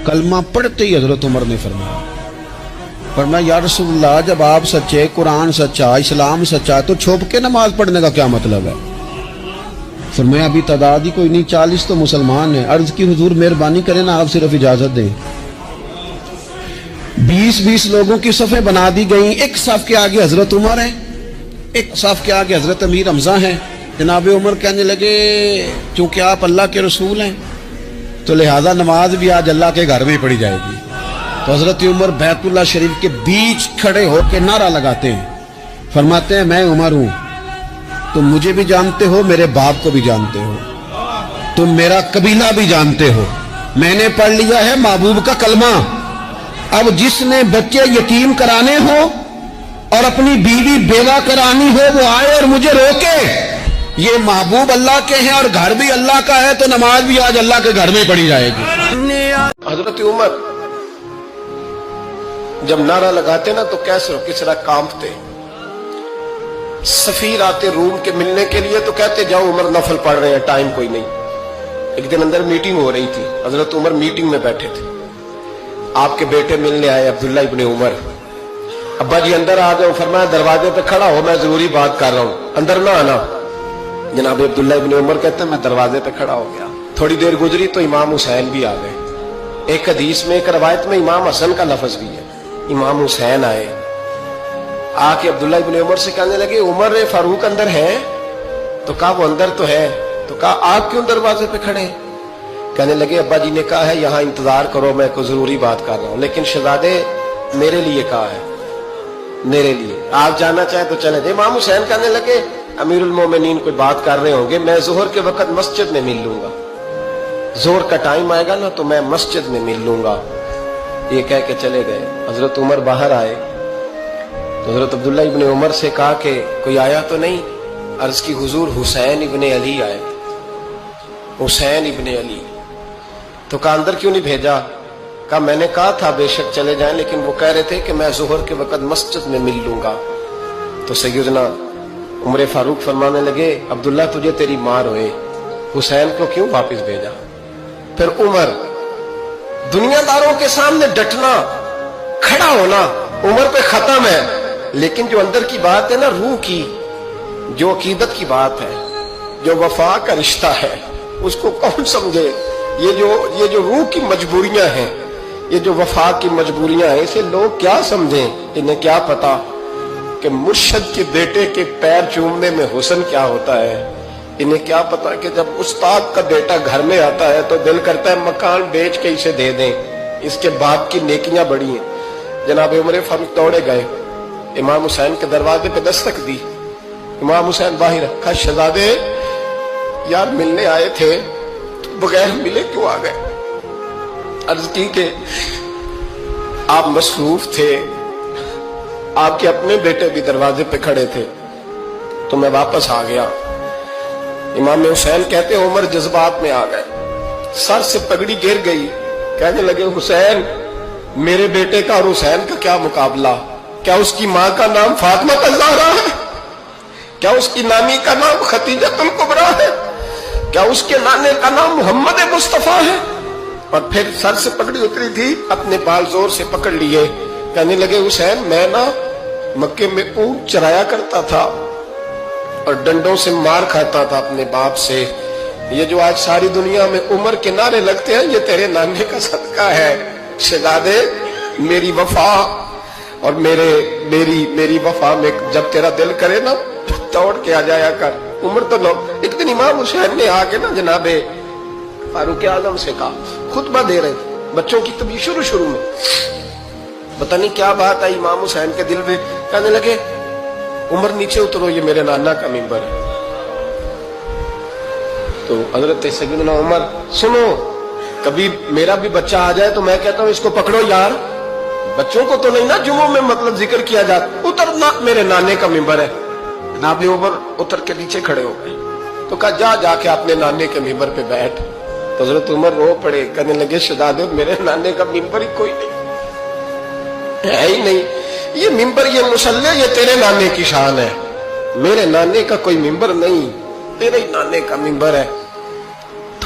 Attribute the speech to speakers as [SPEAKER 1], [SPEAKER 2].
[SPEAKER 1] کلمہ پڑھتے ہی حضرت عمر نے فرمایا یا رسول اللہ جب آپ سچے، قرآن سچا، اسلام سچا، تو چھپ کے نماز پڑھنے کا کیا مطلب ہے؟ فرمایا ابھی تعداد ہی کوئی نہیں، 40 تو مسلمان ہیں۔ عرض کی حضور مہربانی کریں نا، آپ صرف اجازت دیں۔ 20 لوگوں کی صفیں بنا دی گئیں، ایک صف کے آگے حضرت عمر ہیں، ایک صف کے آگے حضرت امیر حمزہ ہیں۔ جناب عمر کہنے لگے چونکہ آپ اللہ کے رسول ہیں تو لہذا نماز بھی آج اللہ کے گھر میں پڑھی جائے گی۔ تو حضرت عمر بیت اللہ شریف کے بیچ کھڑے ہو کے نعرہ لگاتے ہیں، فرماتے ہیں میں عمر ہوں، تم مجھے بھی جانتے ہو، میرے باپ کو بھی جانتے ہو، تم میرا قبیلہ بھی جانتے ہو، میں نے پڑھ لیا ہے محبوب کا کلمہ۔ اب جس نے بچے یتیم کرانے ہو اور اپنی بیوی بیوہ کرانی ہو وہ آئے اور مجھے روکے، یہ محبوب اللہ کے ہیں اور گھر بھی اللہ کا ہے، تو نماز بھی آج اللہ کے گھر میں پڑھی جائے گی۔ حضرت عمر جب نعرہ لگاتے نا تو کس طرح کانپتے۔ سفیر آتے روم کے ملنے کے لیے تو کہتے جاؤ عمر نفل پڑھ رہے ہیں، ٹائم کوئی نہیں۔ ایک دن اندر میٹنگ ہو رہی تھی، حضرت عمر میٹنگ میں بیٹھے تھے، آپ کے بیٹے ملنے آئے عبداللہ ابن عمر۔ ابا جی اندر آ جاؤ، فرمایا دروازے پہ کھڑا ہو، میں ضروری بات کر رہا ہوں، اندر نہ آنا۔ جناب عبداللہ ابن عمر کہتے ہیں میں دروازے پہ کھڑا ہو گیا، تھوڑی دیر گزری تو امام حسین بھی آ گئے۔ ایک حدیث میں ایک روایت میں امام حسن کا لفظ بھی ہے، امام حسین آئے، آ کے عبداللہ ابن عمر سے کہنے لگے عمر فاروق اندر ہے؟ تو کہا وہ اندر تو ہے۔ تو کہا آپ کیوں دروازے پہ کھڑے؟ کہنے لگے ابا جی نے کہا ہے یہاں انتظار کرو، میں کوئی ضروری بات کر رہا ہوں، لیکن شہزادے میرے لیے کہا ہے، میرے لیے آپ جانا چاہیں تو چلے جائیں۔ امام حسین کہنے لگے امیر المومنین کوئی بات کر رہے ہوں گے، میں ظہر کے وقت مسجد میں مل لوں گا، ظہر کا ٹائم آئے گا نا تو میں مسجد میں مل لوں گا۔ یہ کہہ کے چلے گئے۔ حضرت عمر باہر آئے تو حضرت عبداللہ ابن عمر سے کہا کہ کوئی آیا تو نہیں؟ عرض کی حضور حسین ابن علی آئے، حسین ابن علی۔ تو کہا اندر کیوں نہیں بھیجا؟ کہا میں نے کہا تھا بے شک چلے جائیں، لیکن وہ کہہ رہے تھے کہ میں ظہر کے وقت مسجد میں مل لوں گا۔ تو سیدنا عمر فاروق فرمانے لگے عبداللہ تجھے تیری ماں روئے، حسین کو کیوں واپس بھیجا؟ پھر عمر دنیا داروں کے سامنے ڈٹنا، کھڑا ہونا عمر پہ ختم ہے، لیکن جو اندر کی بات ہے نا، روح کی، جو عقیدت کی بات ہے، جو وفا کا رشتہ ہے، اس کو کون سمجھے؟ یہ جو روح کی مجبوریاں ہیں، یہ جو وفا کی مجبوریاں ہیں، اسے لوگ کیا سمجھیں؟ انہیں کیا پتا کہ مرشد کے بیٹے کے پیر چومنے میں حسن کیا ہوتا ہے؟ انہیں کیا پتا کہ جب استاد کا بیٹا گھر میں آتا ہے تو دل کرتا ہے مکان بیچ کے اسے دے دیں، اس کے باپ کی نیکیاں بڑی ہیں۔ جناب عمر فاروق دوڑے گئے، امام حسین کے دروازے پہ دستک دی، امام حسین باہر رکھا، شہزادے یار ملنے آئے تھے تو بغیر ملے کیوں آ گئے؟ عرض کی کہ آپ مصروف تھے، آپ کے اپنے بیٹے بھی دروازے پہ کھڑے تھے تو میں واپس آ گیا۔ امام حسین کہتے ہیں عمر جذبات میں آ گئے، سر سے پگڑی گر گئی، کہنے لگے حسین میرے بیٹے کا اور حسین کا کیا مقابلہ؟ کیا اس کی ماں کا نام فاطمہ الزہرا ہے؟ کیا اس کی نانی کا نام خدیجہ الکبریٰ ہے؟ کیا اس کے نانے کا نام محمد مصطفیٰ ہے؟ اور پھر سر سے پگڑی اتری تھی، اپنے بال زور سے پکڑ لیے، کہنے لگے حسین میں نا مکے میں اونٹ چرایا کرتا تھا اور ڈنڈوں سے مار کھاتا تھا اپنے باپ سے، یہ جو آج ساری دنیا میں عمر کے نعرے لگتے ہیں یہ تیرے نانے کا صدقہ ہے۔ شہزادے میری وفا اور میری وفا میں جب تیرا دل کرے نا دوڑ کے آ جایا کر۔ عمر تو لوگ ایک دن امام حسین نے آ کے نا جناب فاروق اعظم سے کہا، خطبہ دے رہے تھے بچوں کی طبیعت شروع میں، پتہ نہیں کیا بات آئی امام حسین کے دل میں، کہنے لگے عمر نیچے اترو، یہ میرے نانا کا ممبر ہے۔ تو حضرت سیدنا عمر سنو، کبھی میرا بھی بچہ آ جائے تو میں کہتا ہوں اس کو پکڑو یار، بچوں کو تو نہیں نا جمعوں میں مطلب ذکر کیا جاتا، اترنا میرے نانے کا ممبر ہے۔ جناب عمر اتر کے نیچے کھڑے ہو گئے تو کہا جا کے اپنے نانے کے ممبر پہ بیٹھ۔ تو حضرت عمر رو پڑے، کہنے لگے شہزادے میرے نانے کا ممبر ہی کوئی نہیں ہے ہی نہیں، یہ ممبر یہ مصلی یہ تیرے نانے کی شان ہے، میرے نانے کا کوئی ممبر نہیں، تیرے ہی نانے کا ممبر ہے۔